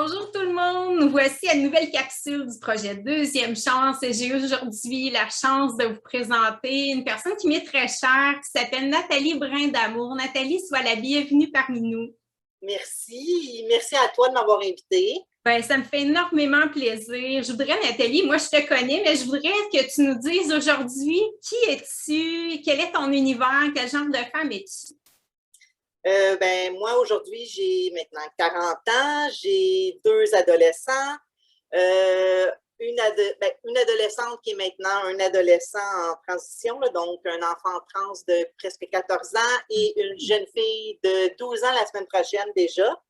Bonjour tout le monde, nous voici à une nouvelle capsule du projet Deuxième Chance et j'ai aujourd'hui la chance de vous présenter une personne qui m'est très chère qui s'appelle Nathalie Brindamour. Nathalie, sois la bienvenue parmi nous. Merci. Merci à toi de m'avoir invitée. Ben, ça me fait énormément plaisir. Je voudrais, Nathalie, moi je te connais, mais je voudrais que tu nous dises aujourd'hui qui es-tu, quel est ton univers, quel genre de femme es-tu? Moi, aujourd'hui, j'ai maintenant 40 ans, j'ai deux adolescents, une adolescente qui est maintenant un adolescent en transition, là, donc un enfant trans de presque 14 ans et une jeune fille de 12 ans la semaine prochaine déjà.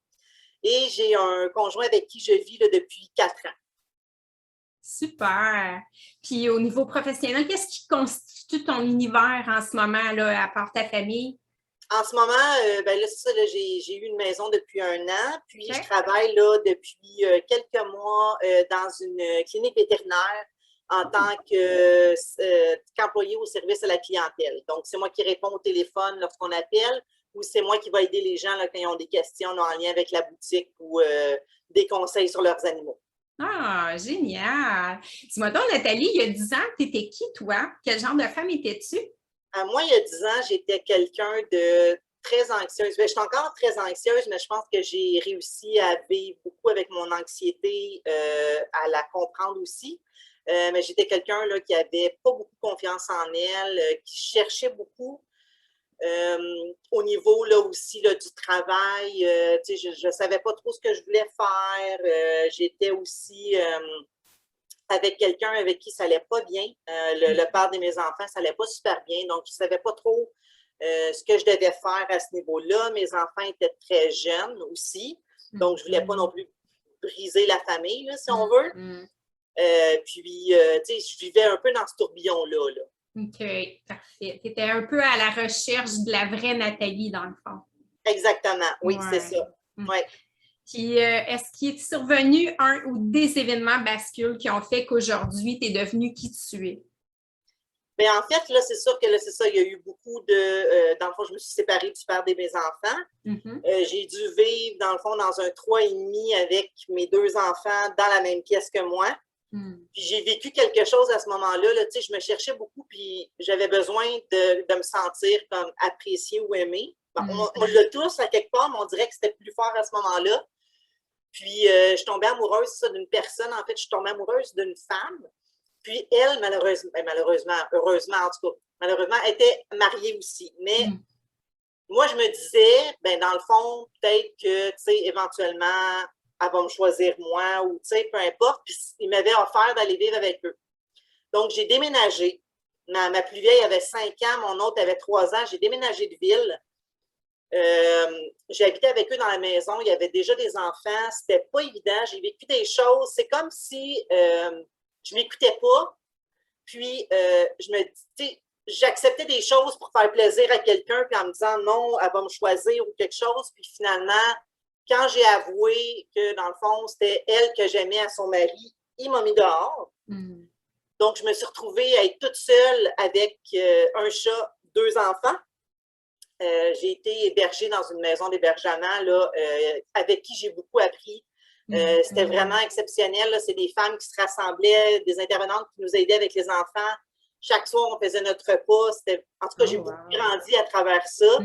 Et j'ai un conjoint avec qui je vis là, depuis 4 ans. Super. Puis au niveau professionnel, qu'est-ce qui constitue ton univers en ce moment, là, à part ta famille? En ce moment, là, c'est ça, là, j'ai eu une maison depuis 1 an, puis je OK. travaille là depuis quelques mois dans une clinique vétérinaire en tant qu'employé au service à la clientèle. Donc, c'est moi qui réponds au téléphone lorsqu'on appelle ou c'est moi qui vais aider les gens là, quand ils ont des questions là, en lien avec la boutique ou des conseils sur leurs animaux. Ah, génial. Dis-moi donc, Nathalie, il y a 10 ans, tu étais qui, toi? Quel genre de femme étais-tu? Moi, il y a 10 ans, j'étais quelqu'un de très anxieuse. Je suis encore très anxieuse, mais je pense que j'ai réussi à vivre beaucoup avec mon anxiété, à la comprendre aussi. Mais j'étais quelqu'un là, qui avait pas beaucoup confiance en elle, qui cherchait beaucoup. Au niveau là aussi là, du travail, je ne savais pas trop ce que je voulais faire. J'étais aussi avec quelqu'un avec qui ça n'allait pas bien. Le père de mes enfants, ça n'allait pas super bien. Donc, je ne savais pas trop ce que je devais faire à ce niveau-là. Mes enfants étaient très jeunes aussi. Donc, je ne voulais pas non plus briser la famille, là, si on veut. Je vivais un peu dans ce tourbillon-là. Là. OK, parfait. Tu étais un peu à la recherche de la vraie Nathalie, dans le fond. Exactement. Oui, c'est Ouais. ça. Ouais. Puis, est-ce qu'il est survenu un ou des événements bascules qui ont fait qu'aujourd'hui, tu es devenue qui tu es? Mais en fait, là, c'est sûr que là, c'est ça, il y a eu beaucoup de. Dans le fond, je me suis séparée du père de mes enfants. J'ai dû vivre, dans le fond, dans un 3,5 avec mes deux enfants dans la même pièce que moi. Puis j'ai vécu quelque chose à ce moment-là. Là, je me cherchais beaucoup, puis j'avais besoin de me sentir comme appréciée ou aimée. Bon, on l'a tous à quelque part, mais on dirait que c'était plus fort à ce moment-là. Puis je tombais amoureuse d'une personne. En fait, je suis tombée amoureuse d'une femme. Puis elle, malheureusement, heureusement en tout cas, malheureusement, elle était mariée aussi. Mais moi, je me disais, dans le fond, peut-être que, éventuellement, elle va me choisir moi ou, peu importe. Puis ils m'avaient offert d'aller vivre avec eux. Donc, j'ai déménagé. Ma plus vieille avait 5 ans, mon autre avait 3 ans. J'ai déménagé de ville. J'ai habité avec eux dans la maison. Il y avait déjà des enfants. C'était pas évident. J'ai vécu des choses. C'est comme si je m'écoutais pas. Puis, j'acceptais des choses pour faire plaisir à quelqu'un, puis en me disant non, elle va me choisir ou quelque chose. Puis finalement, quand j'ai avoué que dans le fond, c'était elle que j'aimais à son mari, il m'a mis dehors. Donc, je me suis retrouvée à être toute seule avec un chat, 2 enfants. J'ai été hébergée dans une maison d'hébergement là, avec qui j'ai beaucoup appris. C'était vraiment exceptionnel. Là. C'est des femmes qui se rassemblaient, des intervenantes qui nous aidaient avec les enfants. Chaque soir, on faisait notre repas. En tout cas, j'ai beaucoup grandi à travers ça.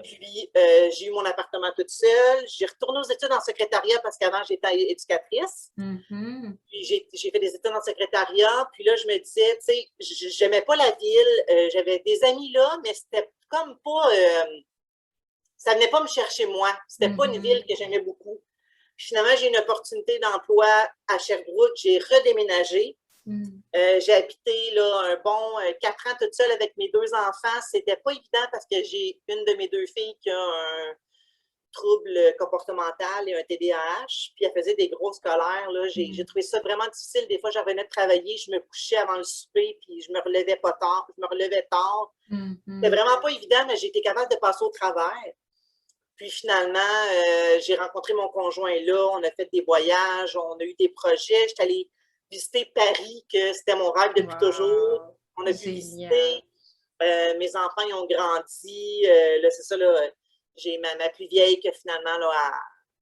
Puis, j'ai eu mon appartement toute seule. J'ai retourné aux études en secrétariat parce qu'avant, j'étais éducatrice. Puis, j'ai fait des études en secrétariat. Puis là, je me disais, tu sais, j'aimais pas la ville. J'avais des amis là, mais c'était comme pas... ça venait pas me chercher moi. C'était pas une ville que j'aimais beaucoup. Puis finalement, j'ai une opportunité d'emploi à Sherbrooke. J'ai redéménagé. J'ai habité là, un bon 4 ans toute seule avec mes 2 enfants. C'était pas évident parce que j'ai une de mes 2 filles qui a un trouble comportemental et un TDAH. Puis elle faisait des grosses colères. Là. J'ai trouvé ça vraiment difficile. Des fois, je revenais de travailler, je me couchais avant le souper, puis je me relevais pas tard. Je me relevais tard. C'était vraiment pas évident, mais j'ai été capable de passer au travers. Puis finalement, j'ai rencontré mon conjoint là, on a fait des voyages, on a eu des projets. J'étais allée visiter Paris, que c'était mon rêve depuis toujours. On a pu visiter. Mes enfants, ils ont grandi. Là, c'est ça, là, j'ai ma plus vieille que finalement, là,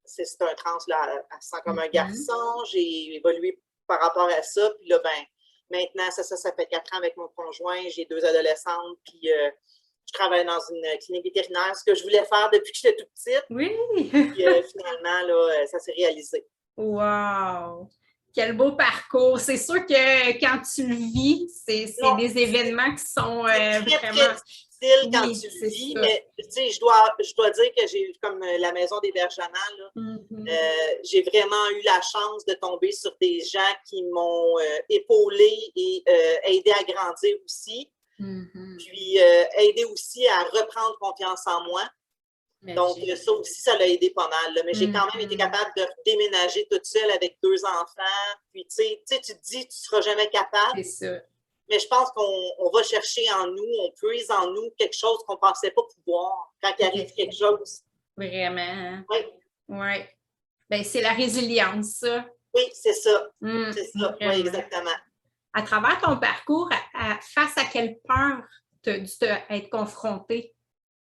c'est un trans, là, elle se sent comme un garçon. J'ai évolué par rapport à ça. Puis là, ben, maintenant, ça fait 4 ans avec mon conjoint. J'ai 2 adolescentes. Puis je travaille dans une clinique vétérinaire, ce que je voulais faire depuis que j'étais toute petite. Oui! Puis finalement, là, ça s'est réalisé. Wow! Quel beau parcours! C'est sûr que quand tu le vis, c'est des événements qui sont très, vraiment... très difficile quand tu le vis, mais tu sais, je dois dire que j'ai eu comme la maison d'hébergement, là, j'ai vraiment eu la chance de tomber sur des gens qui m'ont épaulé et aidé à grandir aussi. Puis aidé aussi à reprendre confiance en moi. Donc, ça aussi, ça l'a aidé pas mal. Là. Mais j'ai quand même été capable de déménager toute seule avec 2 enfants. Puis, tu sais, tu te dis, tu ne seras jamais capable. C'est ça. Mais je pense qu'on va chercher en nous, on puise en nous quelque chose qu'on ne pensait pas pouvoir quand il arrive quelque chose. Vraiment. Oui. Oui. Bien, c'est la résilience, ça. Oui, c'est ça. C'est ça. Vraiment. Oui, exactement. À travers ton parcours, face à quelle peur tu as être confrontée?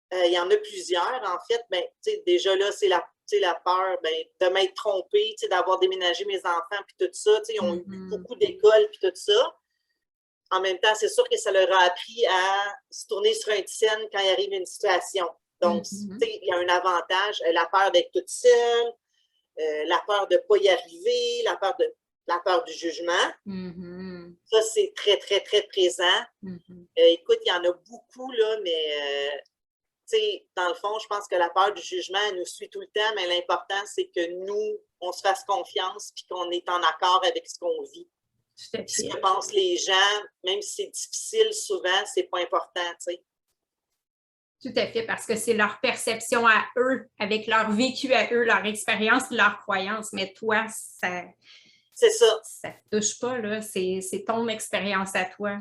Il y en a plusieurs, en fait. Ben, déjà là, c'est la peur de m'être trompée, d'avoir déménagé mes enfants, puis tout ça. Ils ont eu beaucoup d'écoles, puis tout ça. En même temps, c'est sûr que ça leur a appris à se tourner sur un scène quand il arrive une situation. Donc, il y a un avantage. La peur d'être toute seule, la peur de ne pas y arriver, la peur du jugement. Ça, c'est très, très, très présent. Écoute, il y en a beaucoup, là, mais dans le fond, je pense que la peur du jugement, elle nous suit tout le temps, mais l'important, c'est que nous, on se fasse confiance et qu'on est en accord avec ce qu'on vit. Ce que pensent les gens, même si c'est difficile, souvent, c'est pas important, tu sais. Tout à fait, parce que c'est leur perception à eux, avec leur vécu à eux, leur expérience, leur croyance. Mais toi, ça... C'est ça. Ça ne touche pas, là. C'est ton expérience à toi.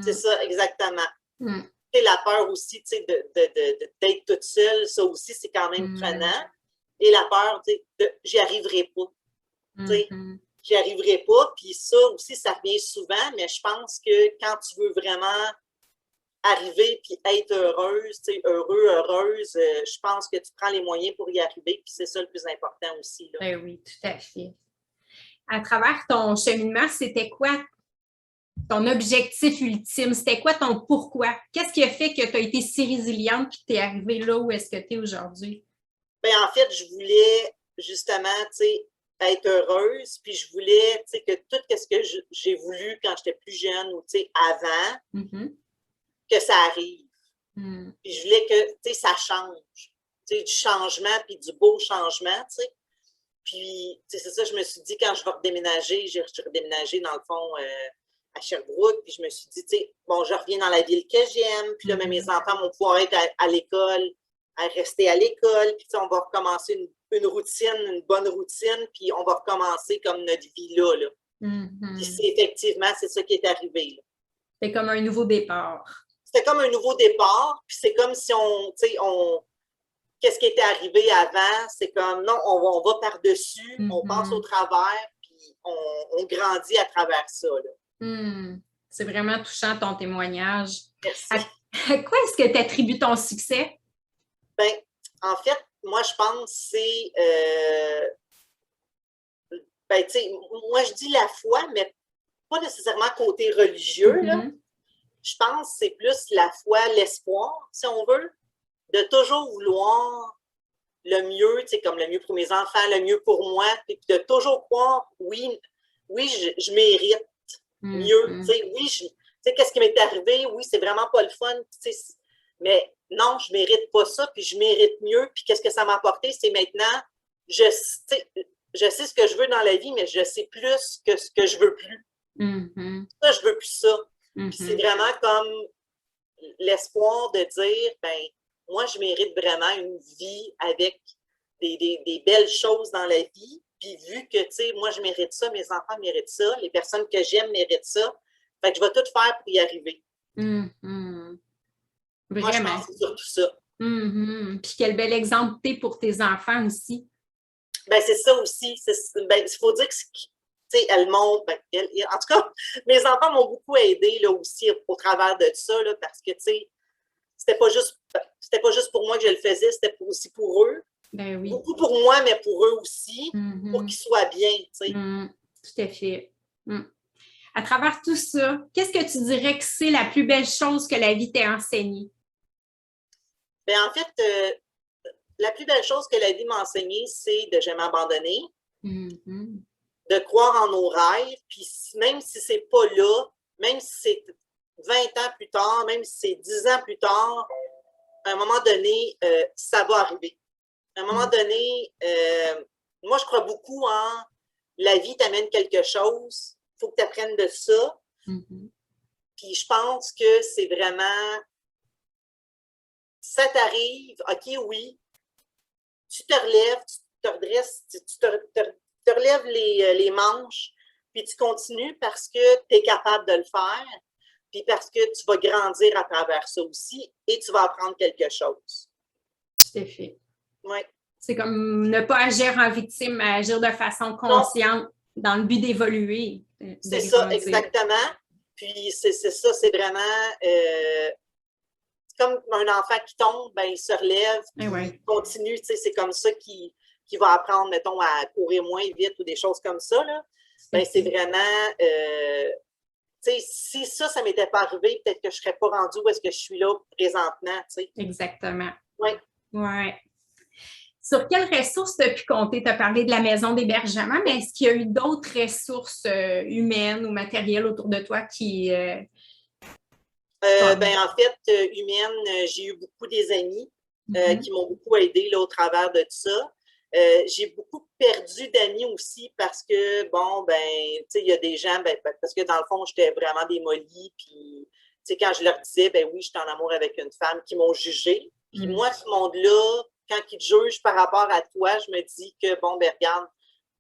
C'est ça, exactement. La peur aussi, d'être toute seule, ça aussi, c'est quand même prenant. Et la peur, j'y arriverai pas. J'y arriverai pas. Puis ça aussi, ça revient souvent, mais je pense que quand tu veux vraiment arriver puis être heureuse, heureuse, je pense que tu prends les moyens pour y arriver, puis c'est ça le plus important aussi. Là. Ben oui, tout à fait. À travers ton cheminement, c'était quoi ton objectif ultime? C'était quoi ton pourquoi? Qu'est-ce qui a fait que tu as été si résiliente et que tu es arrivée là où est-ce que tu es aujourd'hui? Bien, en fait, je voulais justement, être heureuse, puis je voulais, que tout ce que j'ai voulu quand j'étais plus jeune ou, avant, que ça arrive. Puis je voulais que, ça change. Du changement, puis du beau changement, Puis, c'est ça, je me suis dit, quand je vais redéménager, j'ai redéménagé, dans le fond, à Sherbrooke, puis je me suis dit, bon, je reviens dans la ville que j'aime, puis là, mes enfants vont pouvoir être à l'école, à rester à l'école, puis on va recommencer une routine, une bonne routine, puis on va recommencer comme notre vie là. Puis effectivement, c'est ça qui est arrivé. C'est comme un nouveau départ. C'était comme un nouveau départ, puis c'est comme si qu'est-ce qui était arrivé avant, c'est comme, non, on va par-dessus, on passe au travers, puis on grandit à travers ça. C'est vraiment touchant, ton témoignage. Merci. À quoi est-ce que tu attribues ton succès? Bien, en fait, moi, je pense que c'est... moi, je dis la foi, mais pas nécessairement côté religieux, là. Je pense que c'est plus la foi, l'espoir, si on veut, de toujours vouloir le mieux, comme le mieux pour mes enfants, le mieux pour moi, puis de toujours croire, oui, je mérite mieux, oui, qu'est-ce qui m'est arrivé, oui, c'est vraiment pas le fun, mais non, je mérite pas ça, puis je mérite mieux, puis qu'est-ce que ça m'a apporté, c'est maintenant, je sais ce que je veux dans la vie, mais je sais plus que ce que je veux plus. Ça, je veux plus ça. Puis c'est vraiment comme l'espoir de dire, ben moi, je mérite vraiment une vie avec des belles choses dans la vie. Puis vu que, moi, je mérite ça, mes enfants méritent ça, les personnes que j'aime méritent ça. Fait que je vais tout faire pour y arriver. Vraiment. Moi, je pense que c'est surtout ça. Puis quel bel exemple t'es pour tes enfants aussi. Ben c'est ça aussi. Il faut dire que elles m'ont... en tout cas, mes enfants m'ont beaucoup aidé là, aussi au travers de ça, là, parce que, c'était pas juste pour moi que je le faisais, c'était aussi pour eux. Ben oui. Beaucoup pour moi, mais pour eux aussi, pour qu'ils soient bien, tu sais. Tout à fait. À travers tout ça, qu'est-ce que tu dirais que c'est la plus belle chose que la vie t'ait enseignée? Ben, en fait, la plus belle chose que la vie m'a enseignée, c'est de jamais abandonner, de croire en nos rêves, puis même si c'est pas là, même si c'est 20 ans plus tard, même si c'est 10 ans plus tard, à un moment donné, ça va arriver. À un moment donné, moi, je crois beaucoup en la vie t'amène quelque chose, il faut que tu apprennes de ça. Puis je pense que c'est vraiment, ça t'arrive, OK, oui, tu te relèves, tu te redresses, tu te relèves les manches, puis tu continues parce que tu es capable de le faire, puis parce que tu vas grandir à travers ça aussi et tu vas apprendre quelque chose. Tout à fait. Oui. C'est comme ne pas agir en victime, mais agir de façon consciente dans le but d'évoluer. C'est ça, exactement. Puis c'est ça, c'est vraiment comme un enfant qui tombe, ben, il se relève, il continue, tu sais, c'est comme ça qu'il va apprendre, mettons, à courir moins vite ou des choses comme ça, là. Ben, c'est vraiment, tu sais, si ça m'était pas arrivé, peut-être que je serais pas rendue où est-ce que je suis là présentement, tu sais. Exactement. Oui. Oui. Sur quelles ressources tu as pu compter? Tu as parlé de la maison d'hébergement, mais est-ce qu'il y a eu d'autres ressources humaines ou matérielles autour de toi qui... Ben, en fait, humaine, j'ai eu beaucoup des amis qui m'ont beaucoup aidé là, au travers de ça. J'ai beaucoup perdu d'amis aussi parce que, bon, ben, tu sais, il y a des gens, ben, parce que dans le fond, j'étais vraiment démolie. Puis, tu sais, quand je leur disais, ben oui, j'étais en amour avec une femme, qui m'ont jugée. Puis moi, ce monde-là, quand ils te jugent par rapport à toi, je me dis que, bon, ben, regarde,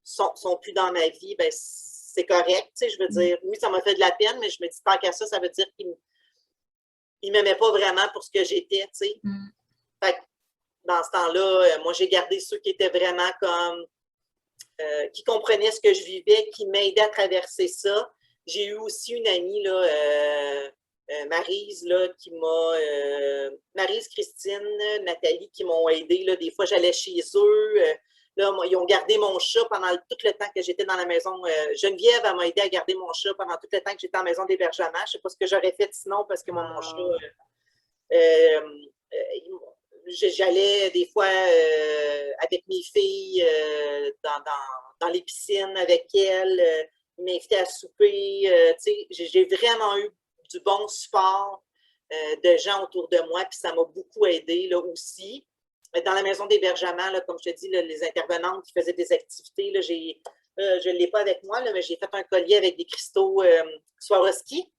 sont plus dans ma vie, ben, c'est correct. Tu sais, je veux dire, oui, ça m'a fait de la peine, mais je me dis, tant qu'à ça veut dire qu'ils ne m'aimaient pas vraiment pour ce que j'étais, tu sais. Fait que, dans ce temps-là, moi, j'ai gardé ceux qui étaient vraiment comme, qui comprenaient ce que je vivais, qui m'aidaient à traverser ça. J'ai eu aussi une amie, là, Maryse, là, qui m'a, Maryse, Christine, Nathalie, qui m'ont aidée, là. Des fois, j'allais chez eux. Là, ils ont gardé mon chat pendant tout le temps que j'étais dans la maison. Geneviève, elle m'a aidé à garder mon chat pendant tout le temps que j'étais en maison d'hébergement. Je ne sais pas ce que j'aurais fait sinon parce que mon chat, j'allais des fois avec mes filles dans les piscines avec elles. Ils m'invitaient à souper. J'ai vraiment eu du bon support de gens autour de moi, puis ça m'a beaucoup aidé là, aussi. Dans la maison d'hébergement, comme je te dis, là, les intervenantes qui faisaient des activités, là, je ne l'ai pas avec moi, là, mais j'ai fait un collier avec des cristaux Swarovski.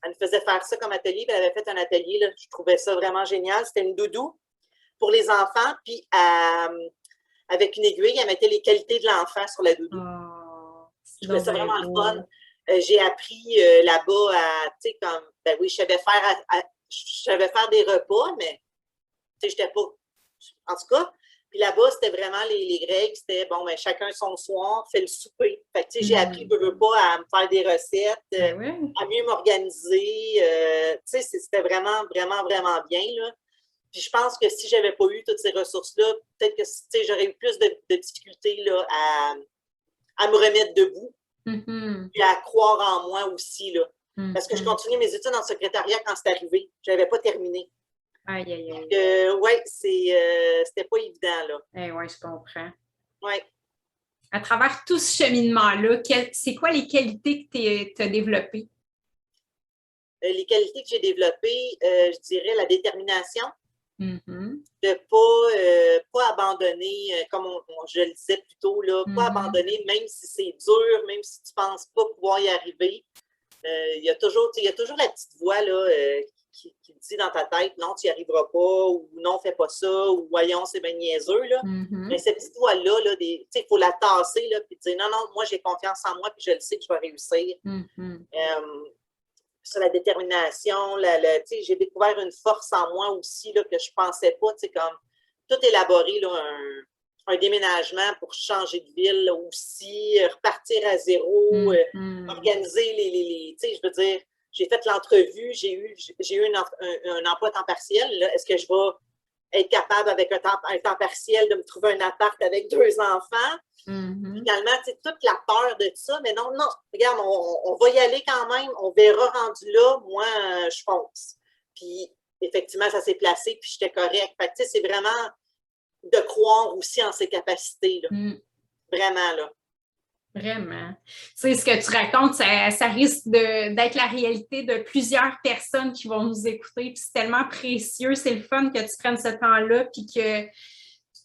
Elle me faisait faire ça comme atelier. Elle avait fait un atelier, là, je trouvais ça vraiment génial. C'était une doudou pour les enfants, puis avec une aiguille, elle mettait les qualités de l'enfant sur la doudou. Je trouvais ça vraiment le fun. J'ai appris là-bas à, tu sais, comme, ben oui, je savais faire des repas, mais, tu sais, j'étais pas, en tout cas, puis là-bas, c'était vraiment les règles, c'était, bon, ben chacun son soir, fait le souper. Fait que, tu sais, j'ai appris, je veux pas, à me faire des recettes, à mieux m'organiser, tu sais, c'était vraiment, vraiment, vraiment bien, là. Puis je pense que si j'avais pas eu toutes ces ressources-là, peut-être que, tu sais, j'aurais eu plus de difficultés, là, à me remettre debout. Puis à croire en moi aussi, là. Parce que je continuais mes études en secrétariat quand c'est arrivé. Je n'avais pas terminé. Aïe, aïe, aïe. Oui, c'était pas évident, là. Oui, je comprends. Oui. À travers tout ce cheminement-là, c'est quoi les qualités que tu as développées? Les qualités que j'ai développées, je dirais la détermination. De ne pas abandonner, comme je le disais plus tôt, là, pas abandonner, même si c'est dur, même si tu ne penses pas pouvoir y arriver. Il y a toujours la petite voix là, qui dit dans ta tête, non, tu n'y arriveras pas, ou non, fais pas ça, ou voyons, c'est bien niaiseux. Là. Mais cette petite voix-là, là, il faut la tasser, là, puis dire, non, non, moi, j'ai confiance en moi, puis je le sais que je vais réussir. Sur la détermination, j'ai découvert une force en moi aussi là, que je ne pensais pas, comme tout élaborer là, un déménagement pour changer de ville là, aussi, repartir à zéro, organiser je veux dire, j'ai fait l'entrevue, j'ai eu un emploi à temps partiel. Est-ce que je vais être capable avec un temps partiel de me trouver un appart avec 2 enfants. Finalement, toute la peur de ça, mais non, regarde, on va y aller quand même, on verra rendu là, moi, je fonce. Puis, effectivement, ça s'est placé, puis j'étais correcte. Fait que, c'est vraiment de croire aussi en ses capacités, là. Vraiment, là. Vraiment. Tu sais, ce que tu racontes, ça risque d'être la réalité de plusieurs personnes qui vont nous écouter. Puis c'est tellement précieux, c'est le fun que tu prennes ce temps-là puis que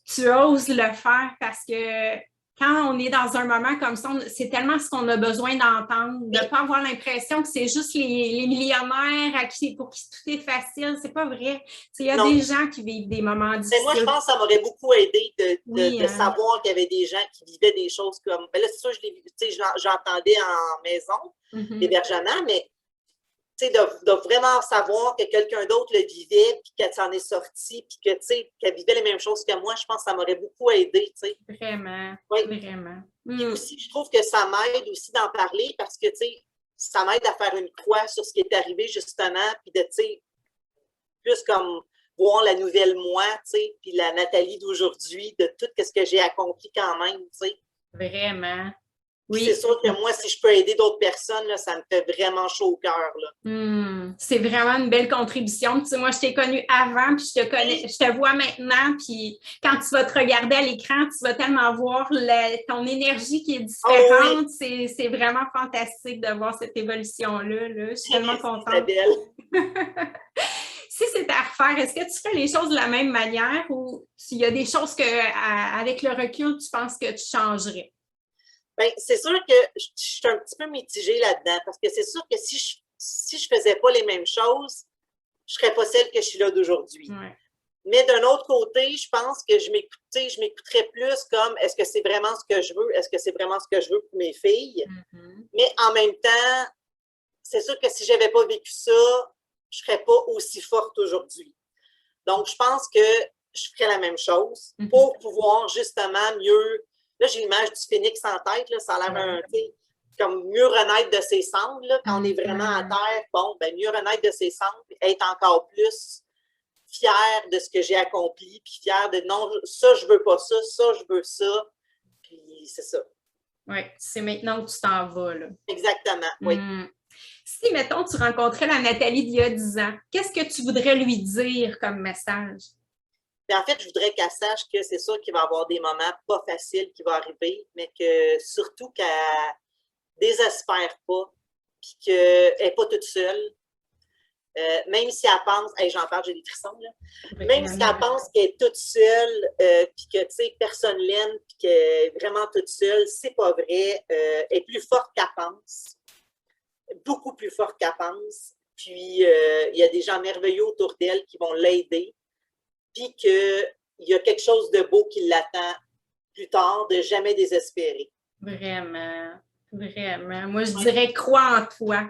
tu oses le faire parce que quand on est dans un moment comme ça, c'est tellement ce qu'on a besoin d'entendre, de ne pas avoir l'impression que c'est juste les millionnaires pour qui tout est facile. C'est pas vrai. Il y a des gens qui vivent des moments difficiles. Mais moi, je pense que ça m'aurait beaucoup aidé de savoir qu'il y avait des gens qui vivaient des choses comme... Ben là, c'est sûr, j'entendais en maison, l'hébergement, mais de vraiment savoir que quelqu'un d'autre le vivait, puis qu'elle s'en est sortie, puis qu'elle vivait les mêmes choses que moi, je pense que ça m'aurait beaucoup aidé. Vraiment, oui. Vraiment. Puis aussi, je trouve que ça m'aide aussi d'en parler parce que, ça m'aide à faire une croix sur ce qui est arrivé, justement, puis de, plus comme voir la nouvelle moi, puis la Nathalie d'aujourd'hui, de tout ce que j'ai accompli quand même, Vraiment. Oui. C'est sûr que moi, si je peux aider d'autres personnes, là, ça me fait vraiment chaud au cœur. C'est vraiment une belle contribution. Moi, je t'ai connue avant, puis je te vois maintenant, puis quand tu vas te regarder à l'écran, tu vas tellement voir ton énergie qui est différente. Oh, oui. C'est vraiment fantastique de voir cette évolution-là. Là. Je suis tellement contente. C'est belle. Si c'est à refaire, est-ce que tu fais les choses de la même manière ou s'il y a des choses avec le recul, tu penses que tu changerais? Bien, c'est sûr que je suis un petit peu mitigée là-dedans parce que c'est sûr que si je faisais pas les mêmes choses, je serais pas celle que je suis là d'aujourd'hui. Ouais. Mais d'un autre côté, je pense que je m'écouterais plus comme est-ce que c'est vraiment ce que je veux? Est-ce que c'est vraiment ce que je veux pour mes filles? Mais en même temps, c'est sûr que si j'avais pas vécu ça, je serais pas aussi forte aujourd'hui. Donc, je pense que je ferais la même chose pour pouvoir justement mieux... Là, j'ai l'image du phénix en tête, là, ça a l'air comme mieux renaître de ses cendres, là, quand on est vraiment à terre. Bon, ben mieux renaître de ses cendres, être encore plus fière de ce que j'ai accompli, puis fière de non, ça, je veux pas ça, ça, je veux ça. Puis c'est ça. Oui, c'est maintenant que tu t'en vas, là. Exactement, oui. Si, mettons, tu rencontrais la Nathalie d'il y a 10 ans, qu'est-ce que tu voudrais lui dire comme message? En fait, je voudrais qu'elle sache que c'est sûr qu'il va y avoir des moments pas faciles qui vont arriver, mais que surtout qu'elle désespère pas, puis qu'elle n'est pas toute seule. Même si elle pense, j'en parle, j'ai des frissons, là. Même si elle pense qu'elle est toute seule, puis que, personne l'aime, puis qu'elle est vraiment toute seule, c'est pas vrai. Elle est plus forte qu'elle pense. Beaucoup plus forte qu'elle pense. Puis, il y a des gens merveilleux autour d'elle qui vont l'aider. Puis qu'il y a quelque chose de beau qui l'attend plus tard, de jamais désespérer. Vraiment, vraiment. Moi, je dirais crois en toi.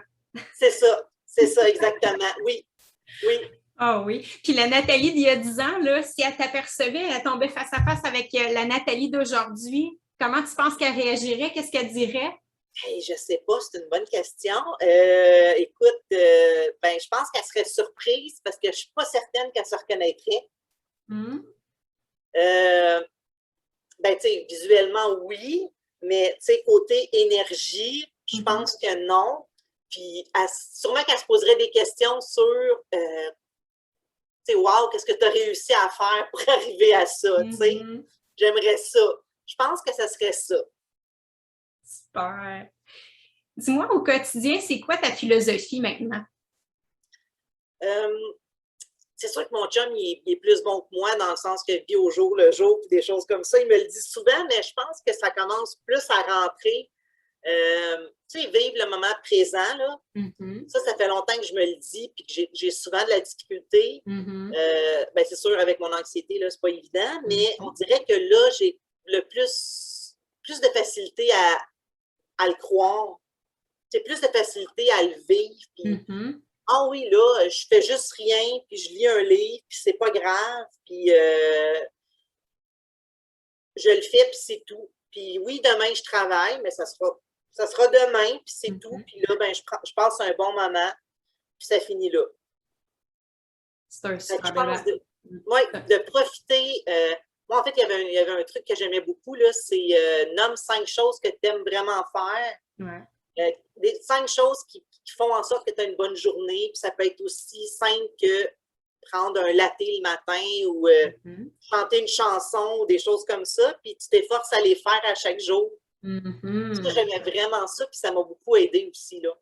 C'est ça, exactement. Oui, oui. Ah oui. Puis la Nathalie d'il y a 10 ans, là, si elle t'apercevait, elle tombait face à face avec la Nathalie d'aujourd'hui, comment tu penses qu'elle réagirait? Qu'est-ce qu'elle dirait? Hey, je ne sais pas, c'est une bonne question. Écoute, je pense qu'elle serait surprise parce que je ne suis pas certaine qu'elle se reconnaîtrait. Visuellement, oui, mais côté énergie, je pense que non. Puis sûrement qu'elle se poserait des questions sur wow, qu'est-ce que tu as réussi à faire pour arriver à ça? J'aimerais ça. Je pense que ça serait ça. Super. Dis-moi, au quotidien, c'est quoi ta philosophie maintenant? C'est sûr que mon chum, il est plus bon que moi dans le sens qu'il vit au jour le jour, des choses comme ça. Il me le dit souvent, mais je pense que ça commence plus à rentrer. Vivre le moment présent, là. Ça fait longtemps que je me le dis, puis que j'ai souvent de la difficulté. C'est sûr, avec mon anxiété, là, c'est pas évident, mais on dirait que là, j'ai le plus de facilité à le croire. J'ai plus de facilité à le vivre, puis ah oui, là, je fais juste rien, puis je lis un livre, puis c'est pas grave, puis je le fais, puis c'est tout. Puis oui, demain, je travaille, mais ça sera demain, puis c'est tout. Puis là, je passe un bon moment, puis ça finit là. C'est un super Oui, de profiter. Moi, en fait, il y avait un truc que j'aimais beaucoup, là, c'est nomme 5 choses que tu aimes vraiment faire. Ouais. 5 choses qui font en sorte que tu as une bonne journée. Puis ça peut être aussi simple que prendre un latte le matin ou chanter une chanson ou des choses comme ça. Puis tu t'efforces à les faire à chaque jour. Ça, j'aimais vraiment ça. Puis ça m'a beaucoup aidé aussi, là.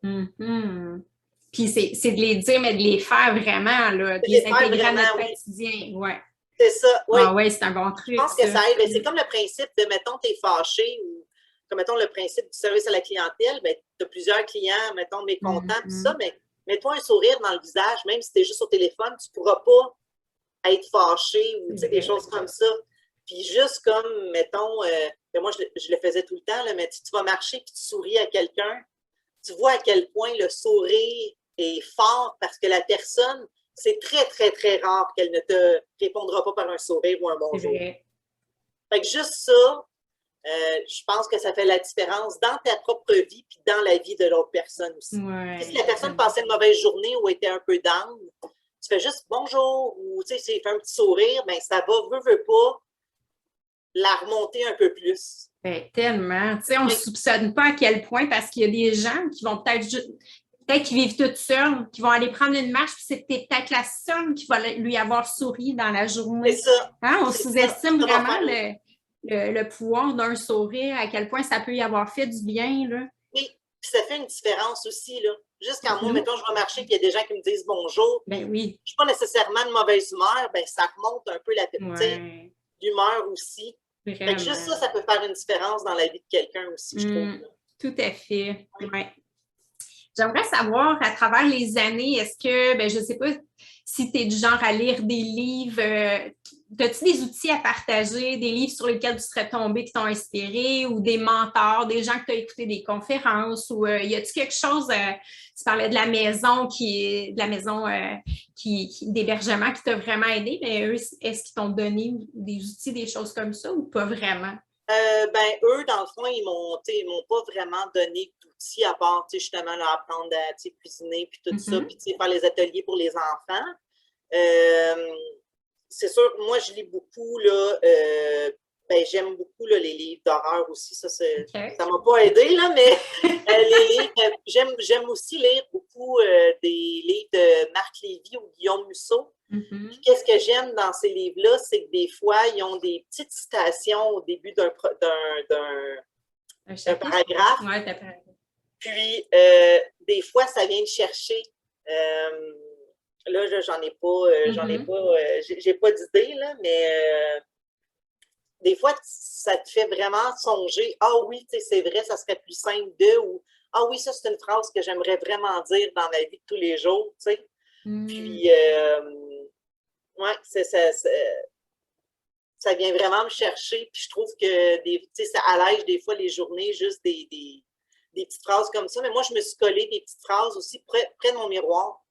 Puis c'est de les dire, mais de les faire vraiment, là, de les intégrer à notre quotidien. Ouais. C'est ça, oui. Ah oui, c'est un bon truc. Je pense que ça aide. C'est comme le principe de, mettons, t'es fâché ou, comme, mettons, le principe du service à la clientèle, ben, tu as plusieurs clients, mettons, mécontents, tout ça, mais mets-toi un sourire dans le visage, même si tu es juste au téléphone, tu ne pourras pas être fâché ou, tu sais, des choses comme ça. Puis juste comme, mettons, moi, je le faisais tout le temps, là, mais tu vas marcher puis tu souris à quelqu'un, tu vois à quel point le sourire est fort parce que la personne, c'est très, très, très rare qu'elle ne te répondra pas par un sourire ou un bonjour. Fait que juste ça, je pense que ça fait la différence dans ta propre vie puis dans la vie de l'autre personne aussi. Ouais, si la personne passait une mauvaise journée ou était un peu down, tu fais juste bonjour ou tu sais, fait un petit sourire, bien, ça va, veut pas, la remonter un peu plus. Ben, tellement. Tu sais, on ne soupçonne pas à quel point parce qu'il y a des gens qui vont peut-être qu'ils vivent toutes seules, qui vont aller prendre une marche, puis c'est peut-être la seule qui va lui avoir souri dans la journée. C'est ça. Hein? On sous-estime vraiment le pouvoir d'un sourire, à quel point ça peut y avoir fait du bien. Là. Oui, puis ça fait une différence aussi. Là. Juste quand moi, mettons, je vais marcher et il y a des gens qui me disent bonjour, ben oui. Je ne suis pas nécessairement de mauvaise humeur, ben ça remonte un peu la d'humeur aussi. Fait que juste ça, ça peut faire une différence dans la vie de quelqu'un aussi, je trouve. Tout à fait. Ouais. J'aimerais savoir, à travers les années, est-ce que, ben, je ne sais pas si tu es du genre à lire des livres, as-tu des outils à partager, des livres sur lesquels tu serais tombé qui t'ont inspiré ou des mentors, des gens que tu as écouté des conférences ou y a-t-il quelque chose, tu parlais de la maison d'hébergement qui t'a vraiment aidé, mais eux, est-ce qu'ils t'ont donné des outils, des choses comme ça ou pas vraiment? Ben, eux, dans le fond, ils m'ont pas vraiment donné d'outils à part, justement, là, apprendre à cuisiner puis tout ça, puis faire les ateliers pour les enfants. C'est sûr, moi, je lis beaucoup, là, ben, j'aime beaucoup là, les livres d'horreur aussi, ça m'a pas aidé, là, mais les livres, j'aime aussi lire beaucoup des livres de Marc Lévy ou Guillaume Musso. Qu'est-ce que j'aime dans ces livres-là, c'est que des fois, ils ont des petites citations au début d'un paragraphe. Ouais, puis, des fois, ça vient de chercher. Là, j'en ai pas, j'ai pas d'idée, là, mais des fois, ça te fait vraiment songer. Ah oui, c'est vrai, ça serait plus simple ou ah oui, ça, c'est une phrase que j'aimerais vraiment dire dans ma vie de tous les jours, tu sais. Puis, ouais, ça vient vraiment me chercher. Puis je trouve que ça allège des fois les journées, juste des petites phrases comme ça. Mais moi, je me suis collé des petites phrases aussi près de mon miroir.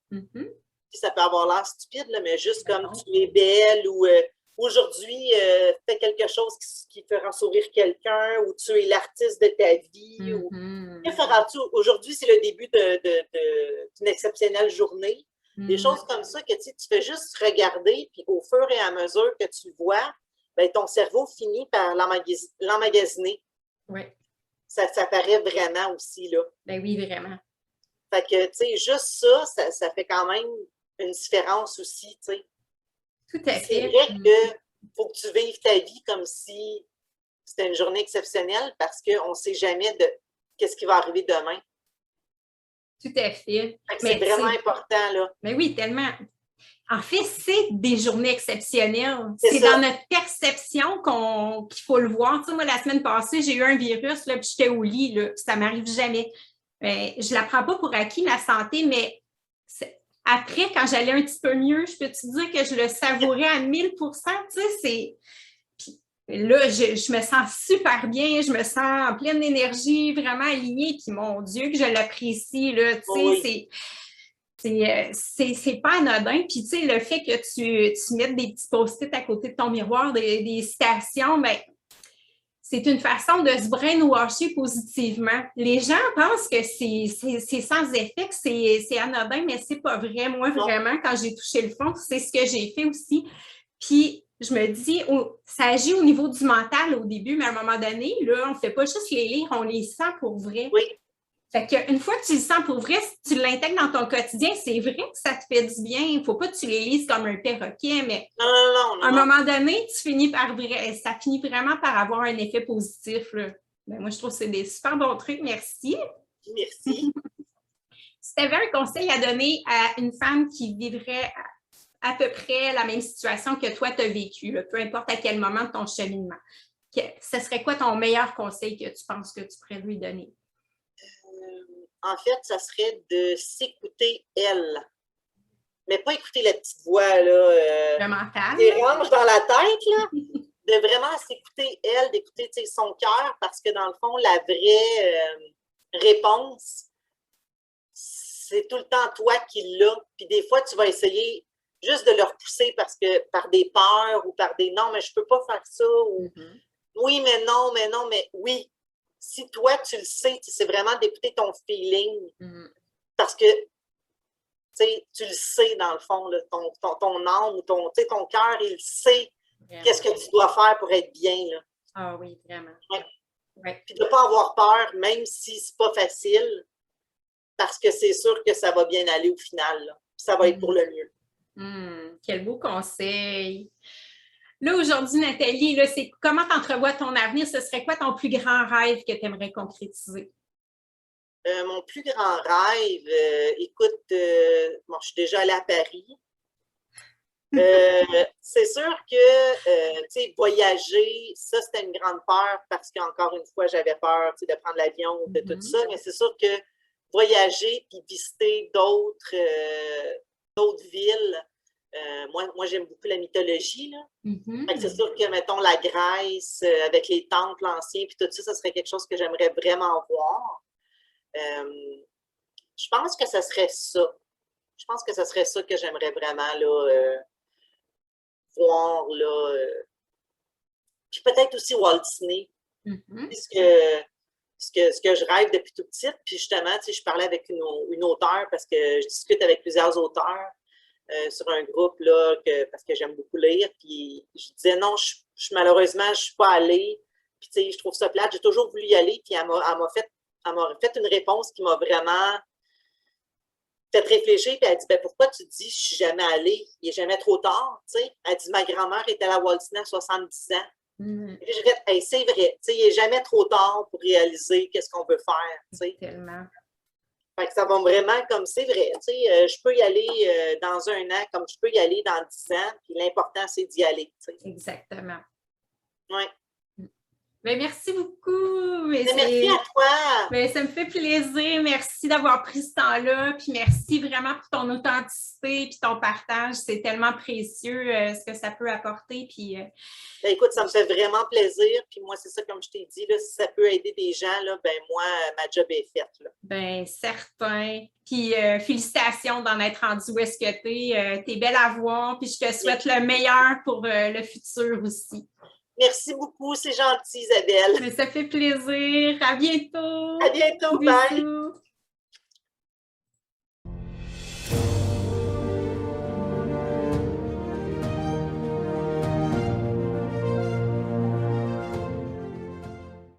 Ça peut avoir l'air stupide, là, mais juste comme tu es belle ou aujourd'hui, fais quelque chose qui fera sourire quelqu'un ou tu es l'artiste de ta vie. Ou que feras-tu? Aujourd'hui, c'est le début d'une exceptionnelle journée. Des choses comme ça que tu fais juste regarder, puis au fur et à mesure que tu vois, ben, ton cerveau finit par l'emmagasiner. Oui. Ça paraît vraiment aussi, là. Ben oui, vraiment. Fait que, tu sais, juste ça fait quand même une différence aussi, tu sais. Tout à fait. C'est vrai qu'il faut que tu vives ta vie comme si c'était une journée exceptionnelle parce qu'on ne sait jamais de qu'est-ce qui va arriver demain. Tout à fait. C'est vraiment important, là. Mais oui, tellement. En fait, c'est des journées exceptionnelles. C'est dans notre perception qu'il faut le voir. Tu sais, moi, la semaine passée, j'ai eu un virus, là, puis j'étais au lit, là, puis ça ne m'arrive jamais. Je ne la prends pas pour acquis, la santé, mais après, quand j'allais un petit peu mieux, je peux te dire que je le savourais à 1000 %. Tu sais, là, je me sens super bien, je me sens en pleine énergie, vraiment alignée, puis mon Dieu, que je l'apprécie, là, tu sais, c'est pas anodin, puis tu sais, le fait que tu mettes des petits post-it à côté de ton miroir, des citations, bien, c'est une façon de se brainwasher positivement. Les gens pensent que c'est sans effet, que c'est anodin, mais c'est pas vrai. Moi, vraiment, quand j'ai touché le fond, c'est ce que j'ai fait aussi. Puis, je me dis, ça agit au niveau du mental au début, mais à un moment donné, là, on ne fait pas juste les lire, on les sent pour vrai. Oui. Fait qu'une fois que tu le sens pour vrai, si tu l'intègres dans ton quotidien, c'est vrai que ça te fait du bien. Il ne faut pas que tu les lises comme un perroquet, mais Non, à un moment donné, ça finit vraiment par avoir un effet positif. Là. Ben, moi, je trouve que c'est des super bons trucs. Merci. Merci. Si tu avais un conseil à donner à une femme qui vivrait à peu près la même situation que toi, tu as vécu, là, peu importe à quel moment de ton cheminement, ce serait quoi ton meilleur conseil que tu penses que tu pourrais lui donner? En fait, ça serait de s'écouter elle. Mais pas écouter la petite voix, là. Le mental. Dérange dans la tête, là. De vraiment s'écouter elle, d'écouter son cœur, parce que dans le fond, la vraie réponse, c'est tout le temps toi qui l'as. Puis des fois, tu vas essayer juste de le repousser parce que par des peurs ou par des non, mais je peux pas faire ça. Ou oui, mais non, mais oui. Si toi, tu le sais, c'est vraiment d'écouter ton feeling. Parce que tu le sais dans le fond, là, ton âme ou ton cœur, il sait qu'est-ce que tu dois faire pour être bien. Là. Ah oui, vraiment. Ouais. Ouais. Puis de ne pas avoir peur, même si c'est pas facile, parce que c'est sûr que ça va bien aller au final. Là. Ça va être pour le mieux. Quel beau conseil! Là, aujourd'hui, Nathalie, là, comment tu entrevois ton avenir? Ce serait quoi ton plus grand rêve que tu aimerais concrétiser? Mon plus grand rêve, écoute, bon, je suis déjà allée à Paris. C'est sûr que, tu sais, voyager, ça, c'était une grande peur parce qu'encore une fois, j'avais peur, tu sais, de prendre l'avion, de tout ça. Mais c'est sûr que voyager puis visiter d'autres villes, moi j'aime beaucoup la mythologie, là. C'est sûr que, mettons, la Grèce, avec les temples anciens puis tout ça, ça serait quelque chose que j'aimerais vraiment voir. Je pense que ça serait ça. Je pense que ça serait ça que j'aimerais vraiment, là, voir, là. Puis peut-être aussi Walt Disney. Ce que je rêve depuis tout petite. Puis justement, tu sais, je parlais avec une auteure parce que je discute avec plusieurs auteurs sur un groupe, là, parce que j'aime beaucoup lire. Puis je disais non, malheureusement, je ne suis pas allée. Puis tu sais, je trouve ça plate. J'ai toujours voulu y aller. Puis elle m'a fait une réponse qui m'a vraiment fait réfléchir, puis elle dit, ben pourquoi tu dis, je suis jamais allée, il n'est jamais trop tard, tu sais. Elle dit, ma grand-mère était à la Walt Disney à 70 ans. Et puis je dis, hey, c'est vrai, tu sais, il n'est jamais trop tard pour réaliser qu'est-ce qu'on veut faire, tu sais. Tellement. Fait que ça va vraiment comme, c'est vrai, tu sais, je peux y aller dans 1 an, comme je peux y aller dans 10 ans, puis l'important, c'est d'y aller, tu sais. Exactement. Oui. Bien, merci beaucoup. Merci à toi. Bien, ça me fait plaisir. Merci d'avoir pris ce temps-là. Puis merci vraiment pour ton authenticité et ton partage. C'est tellement précieux ce que ça peut apporter. Puis, ben, écoute, ça me fait vraiment plaisir. Puis moi, c'est ça, comme je t'ai dit, là, si ça peut aider des gens, là, ben moi, ma job est faite. Là. Bien, certain. Puis félicitations d'en être rendu où est-ce que tu es. Tu es belle à voir. Puis je te souhaite le meilleur pour le futur aussi. Merci beaucoup, c'est gentil, Isabelle. Mais ça fait plaisir. À bientôt. À bientôt, bye.